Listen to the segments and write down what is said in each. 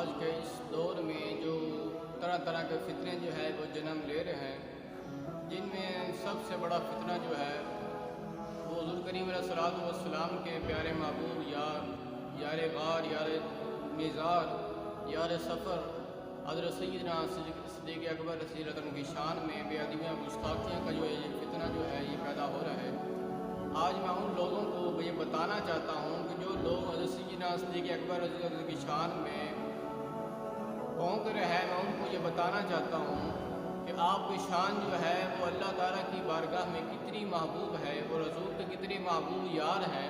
آج کے اس دور میں جو طرح طرح کے فتنے جو ہے وہ جنم لے رہے ہیں، جن میں سب سے بڑا فتنہ جو ہے وہ حضور کریم علیہ الصلوۃ والسلام کے پیارے محبوب یار غار، یار میزار، یار سفر حضرت سیدنا صدیق اکبر رضی اللہ عنہ کی شان میں بے ادبیاں گستاخیاں کا جو یہ فتنہ جو ہے یہ پیدا ہو رہا ہے۔ آج میں ان لوگوں کو یہ بتانا چاہتا ہوں کہ جو لوگ حضرت سیدنا صدیق اکبر رضی اللہ عنہ کی شان میں پھونک رہے ہیں، میں ان کو یہ بتانا چاہتا ہوں کہ آپ کی شان جو ہے وہ اللہ تعالیٰ کی بارگاہ میں کتنی محبوب ہے، وہ رسول کے کتنے محبوب یار ہیں۔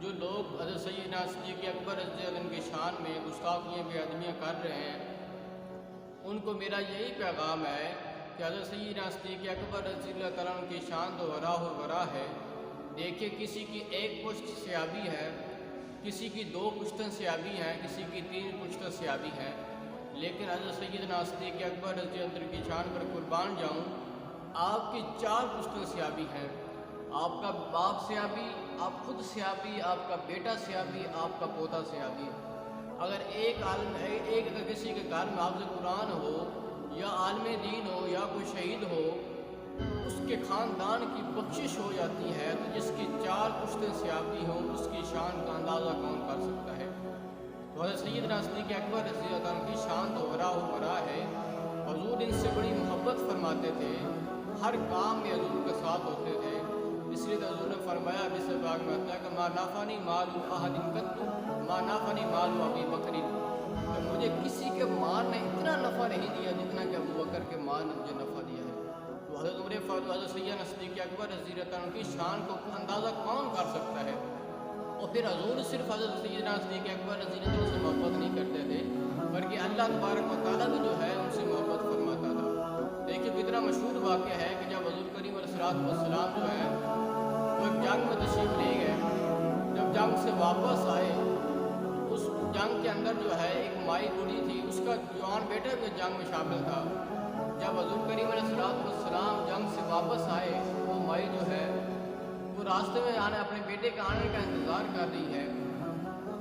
جو لوگ حضرت سیدنا صدیق اکبر رضی اللہ عنہ کی شان میں گستاخیاں بے ادبیاں کر رہے ہیں، ان کو میرا یہی پیغام ہے کہ حضرت سیدنا صدیق اکبر رضی اللہ تعالیٰ عنہ کی شان تو ورا و ورا ہے۔ دیکھیے، کسی کی ایک پشت سیابی ہے، کسی کی 2 پشتیں سیابی ہیں، کسی کی 3 پشتیں سیابی ہیں، لیکن حضرت سیدنا صدیق اکبر رضی اللہ عنہ کی شان پر قربان جاؤں، آپ کی 4 پشتیں سیابی ہیں۔ آپ کا باپ سیابی، آپ خود سیابی، آپ کا بیٹا سیابی، آپ کا پوتا سیابی۔ اگر اگر کسی کے گھر میں حافظ قرآن ہو یا عالم دین ہو یا کوئی شہید ہو، اس کے خاندان کی بخشش ہو جاتی ہے، تو جس کی 4 پشتیں سیابی ہوں اس کی شان کا اندازہ کون کر سکتا ہے؟ تو حضرت سیدنا صدیق اکبر رضی اللہ عنہ کی شان تو ورا و ورا ہے۔ حضور ان سے بڑی محبت فرماتے تھے، ہر کام میں حضور کے ساتھ ہوتے تھے۔ اس لیے حضور نے فرمایا، جس باغ میں آتا ہے کہ ما نافعنی مال احد قط ما نافعنی مال ابی بکر، کہ مجھے کسی کے مال نے اتنا نفع نہیں دیا جتنا کہ ابو بکر کے مال نے مجھے نفع دیا ہے۔ تو حضرت سیدنا صدیق اکبر رضی اللہ عنہ کی شان کو اندازہ کون کر سکتا ہے؟ اور پھر حضور صرف حضرت سیدنا صدیق اکبر رضی اللہ عنہ سے محبت نہیں کرتے تھے، بلکہ اللہ تبارک و تعالیٰ بھی جو ہے ان سے محبت فرماتا تھا۔ دیکھیے، اتنا مشہور واقعہ ہے کہ جب حضور کریم علیہ الصلوۃ والسلام جو ہے وہ ایک جنگ میں تشریف لے گئے، جب جنگ سے واپس آئے، اس جنگ کے اندر جو ہے ایک مائی بوڑھی تھی، اس کا جوان بیٹا بھی جنگ میں شامل تھا۔ جب حضور کریم علیہ الصلوۃ والسلام جنگ سے واپس آئے، وہ مائی جو ہے وہ راستے میں اپنے بیٹے کے آنے کا انتظار کر رہی ہے۔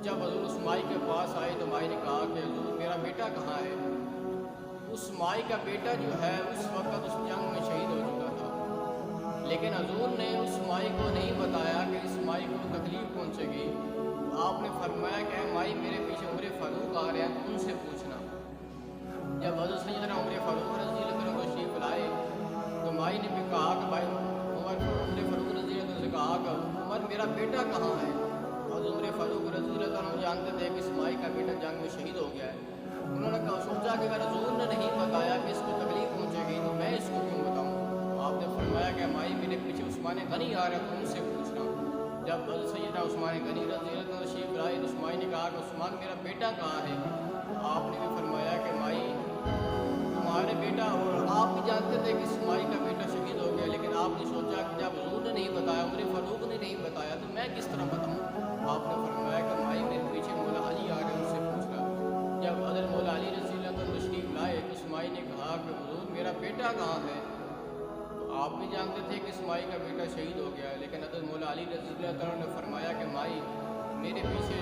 جب حضور اس مائی کے پاس آئے تو مائی نے کہا کہ حضور میرا بیٹا کہاں ہے؟ اس مائی کا بیٹا جو ہے اس وقت اس جنگ میں شہید ہو چکا تھا، لیکن حضور نے اس مائی کو نہیں بتایا کہ اس مائی کو تکلیف پہنچے گی۔ آپ نے فرمایا کہ اے مائی، میرے پیچھے عمر فاروق آ رہے ہیں، ان سے پوچھنا۔ جب حضرت سیدنا عمر فاروق رضی اللہ عنہ تشریف لائے تو مائی نے بھی کہا کہ بھائی عمر فاروق رضی اللہ عنہ سے کہا کہ عمر میرا بیٹا کہاں ہے؟ اور عمر فاروق رضی اللہ عنہ جانتے تھے کہ اس مائی کا بیٹا جنگ میں شہید ہو گیا ہے۔ انہوں نے سوچا کہ اگر حضور نے نہیں بتایا کہ اس کو تکلیف پہنچے گی تو میں اس کو کیوں بتاؤں؟ تو آپ نے فرمایا کہ مائی میرے پیچھے عثمان غنی آ رہا ہے، تو ان سے پوچھنا۔ جب حضرت سیدنا عثمان غنی رضی اللہ عنہ تشریف لائے تو عثمان نے کہا کہ عثمان میرا بیٹا کہاں ہے؟ آپ نے بھی فرمایا کہ مائی تمہارے بیٹا، اور آپ بھی جانتے تھے کہ اس مائی کا بیٹا شہید ہو گیا، لیکن آپ نے سوچا کہ جب حضور نے نہیں بتایا، عمر فاروق نے نہیں بتایا، تو میں کس طرح بتاؤں؟ آپ نے فرمایا کہ مائی میرے پیچھے مولا علی آ رہے ہیں، ان سے پوچھنا۔ جب حضرت مولا علی رضی اللہ عنہ تشریف لائے تو اس مائی نے کہا کہ حضور میرا بیٹا کہاں ہے؟ تو آپ بھی جانتے تھے کہ اس مائی کا بیٹا شہید ہو گیا ہے، لیکن حضرت مولا علی رضی اللہ عنہ نے فرمایا کہ مائی میرے پیچھے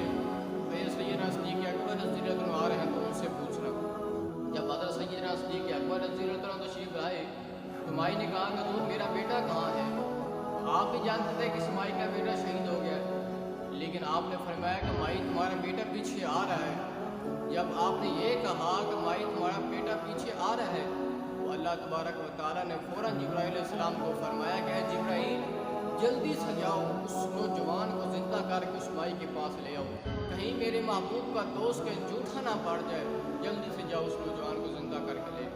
سیدنا صدیق اکبر رضی اللہ عنہ آ رہے ہیں، تو ان سے پوچھنا۔ جب حضرت سیدنا صدیق اکبر رضی اللہ عنہ تشریف لائے تو مائی نے کہا کہ حضور میرا بیٹا کہاں ہے؟ آپ بھی جانتے تھے کہ اس مائی کا بیٹا شہید ہو گیا ہے، لیکن آپ نے فرمایا کہ مائی تمہارا بیٹا پیچھے آ رہا ہے۔ جب آپ نے یہ کہا کہ مائی تمہارا بیٹا پیچھے آ رہا ہے تو اللہ تبارک و تعالیٰ نے فوراً جبرائیل علیہ السلام کو فرمایا کہ اے جبرائیل، جلدی سے جاؤ، اس نوجوان کو زندہ کر کے اس مائی کے پاس لے آؤ، کہیں میرے محبوب کا دوست کے جھوٹا نہ پڑ جائے، جلدی سے جاؤ اس نوجوان کو زندہ کر کے لے۔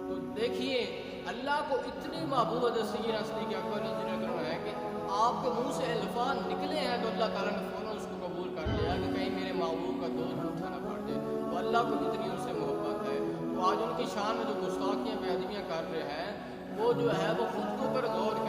تو دیکھیے، اللہ کو اتنی محبوب حضرت سیدنا صدیق اکبر رضی اللہ عنہ ہے کہ آپ کے منہ سے الفاظ نکلے ہیں تو اللہ تعالیٰ نے فوراً اس کو قبول کر لیا کہ کہیں میرے محبوب کا دوست جھوٹا نہ پڑ جائے۔ تو اللہ کو اتنی ان سے محبت ہے۔ تو آج ان کی شان میں جو گستاخیاں بے ادبیاں کر رہے ہیں، وہ جو ہے وہ خود کے اوپر غور کریں۔